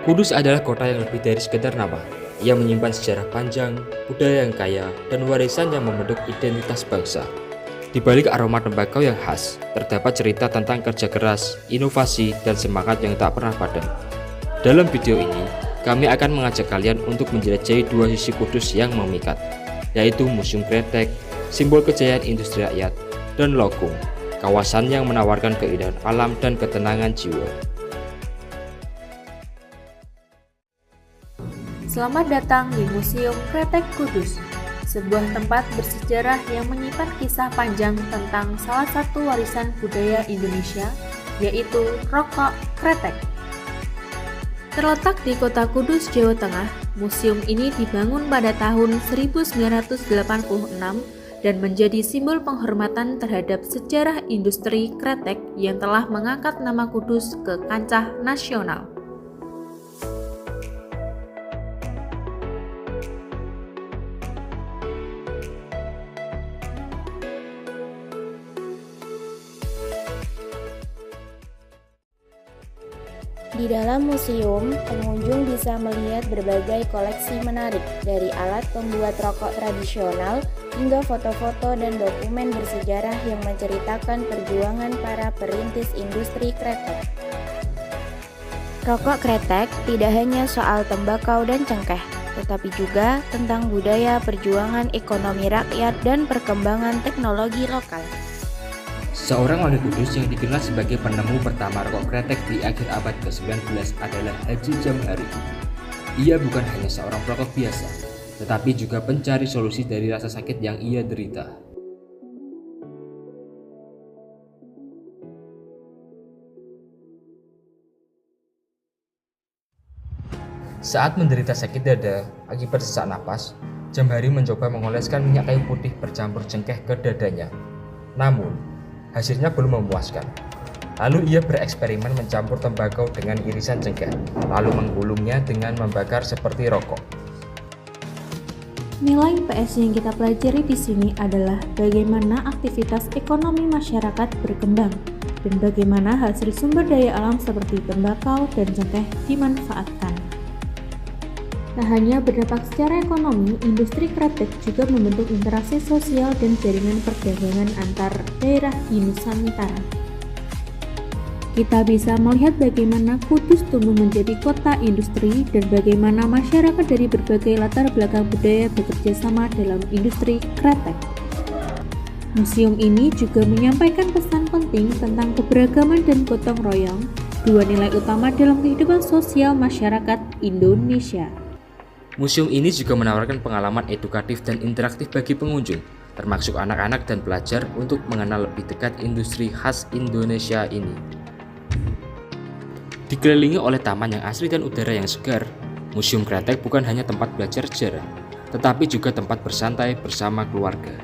Kudus adalah kota yang lebih dari sekedar nama. Ia menyimpan sejarah panjang, budaya yang kaya, dan warisan yang membentuk identitas bangsa. Di balik aroma tembakau yang khas, terdapat cerita tentang kerja keras, inovasi, dan semangat yang tak pernah padam. Dalam video ini, kami akan mengajak kalian untuk menjelajahi dua sisi Kudus yang memikat, yaitu Museum Kretek, simbol kejayaan industri rakyat, dan Lokung, kawasan yang menawarkan keindahan alam dan ketenangan jiwa. Selamat datang di Museum Kretek Kudus, sebuah tempat bersejarah yang menyimpan kisah panjang tentang salah satu warisan budaya Indonesia, yaitu rokok kretek. Terletak di kota Kudus, Jawa Tengah, museum ini dibangun pada tahun 1986 dan menjadi simbol penghormatan terhadap sejarah industri kretek yang telah mengangkat nama Kudus ke kancah nasional. Di dalam museum, pengunjung bisa melihat berbagai koleksi menarik, dari alat pembuat rokok tradisional hingga foto-foto dan dokumen bersejarah yang menceritakan perjuangan para perintis industri kretek. Rokok kretek tidak hanya soal tembakau dan cengkeh, tetapi juga tentang budaya perjuangan ekonomi rakyat dan perkembangan teknologi lokal. Seorang wali Kudus yang dikenal sebagai penemu pertama rokok kretek di akhir abad ke-19 adalah Haji Jamhari. Ia bukan hanya seorang perokok biasa, tetapi juga pencari solusi dari rasa sakit yang ia derita. Saat menderita sakit dada akibat sesak napas, Jamhari mencoba mengoleskan minyak kayu putih bercampur cengkeh ke dadanya. Namun, hasilnya belum memuaskan. Lalu ia bereksperimen mencampur tembakau dengan irisan cengkeh, lalu menggulungnya dengan membakar seperti rokok. Nilai PS yang kita pelajari di sini adalah bagaimana aktivitas ekonomi masyarakat berkembang dan bagaimana hasil sumber daya alam seperti tembakau dan cengkeh dimanfaatkan. Tak hanya berdampak secara ekonomi, industri kretek juga membentuk interaksi sosial dan jaringan perdagangan antar daerah di Nusantara. Kita bisa melihat bagaimana Kudus tumbuh menjadi kota industri dan bagaimana masyarakat dari berbagai latar belakang budaya bekerja sama dalam industri kretek. Museum ini juga menyampaikan pesan penting tentang keberagaman dan gotong royong, dua nilai utama dalam kehidupan sosial masyarakat Indonesia. Museum ini juga menawarkan pengalaman edukatif dan interaktif bagi pengunjung, termasuk anak-anak dan pelajar untuk mengenal lebih dekat industri khas Indonesia ini. Dikelilingi oleh taman yang asri dan udara yang segar, Museum Kretek bukan hanya tempat belajar sejarah, tetapi juga tempat bersantai bersama keluarga.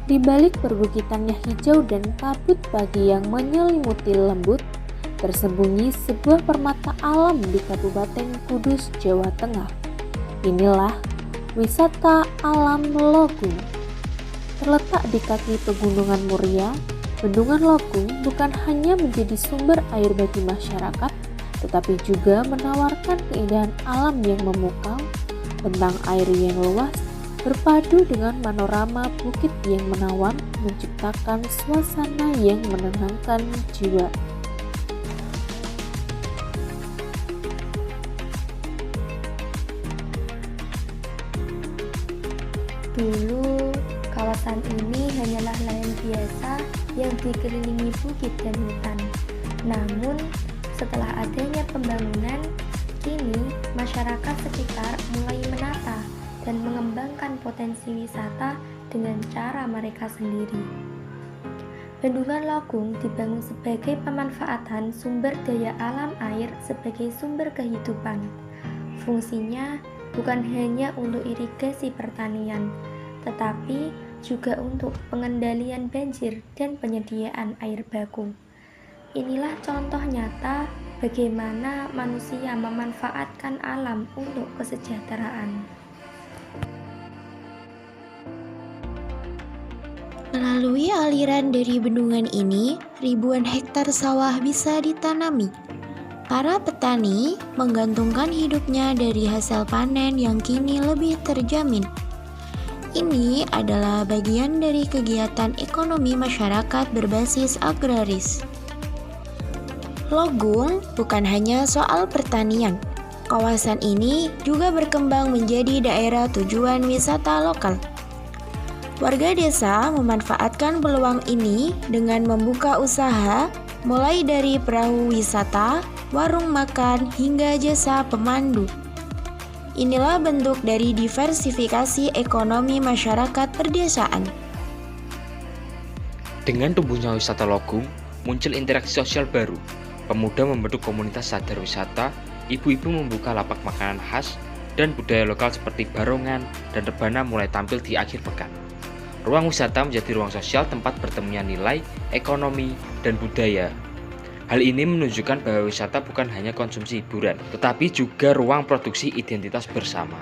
Di balik perbukitan yang hijau dan kabut pagi yang menyelimuti lembut, tersembunyi sebuah permata alam di Kabupaten Kudus, Jawa Tengah. Inilah wisata alam Lokung. Terletak di kaki Pegunungan Muria, Bendungan Lokung bukan hanya menjadi sumber air bagi masyarakat, tetapi juga menawarkan keindahan alam yang memukau, bentang air yang luas, berpadu dengan panorama bukit yang menawan, menciptakan suasana yang menenangkan jiwa. Dulu, kawasan ini hanyalah lahan biasa yang dikelilingi bukit dan hutan. Namun, setelah adanya pembangunan, kini masyarakat sekitar mulai menata dan mengembangkan potensi wisata dengan cara mereka sendiri. Bendungan Lokung dibangun sebagai pemanfaatan sumber daya alam air sebagai sumber kehidupan. Fungsinya bukan hanya untuk irigasi pertanian, tetapi juga untuk pengendalian banjir dan penyediaan air baku. Inilah contoh nyata bagaimana manusia memanfaatkan alam untuk kesejahteraan. Melalui aliran dari bendungan ini, ribuan hektar sawah bisa ditanami. Para petani menggantungkan hidupnya dari hasil panen yang kini lebih terjamin. Ini adalah bagian dari kegiatan ekonomi masyarakat berbasis agraris. Logung bukan hanya soal pertanian. Kawasan ini juga berkembang menjadi daerah tujuan wisata lokal. Warga desa memanfaatkan peluang ini dengan membuka usaha, mulai dari perahu wisata, warung makan, hingga jasa pemandu. Inilah bentuk dari diversifikasi ekonomi masyarakat perdesaan. Dengan tumbuhnya wisata Logung, muncul interaksi sosial baru. Pemuda membentuk komunitas sadar wisata, ibu-ibu membuka lapak makanan khas, dan budaya lokal seperti barongan dan rebana mulai tampil di akhir pekan. Ruang wisata menjadi ruang sosial tempat bertemunya nilai, ekonomi, dan budaya. Hal ini menunjukkan bahwa wisata bukan hanya konsumsi hiburan, tetapi juga ruang produksi identitas bersama.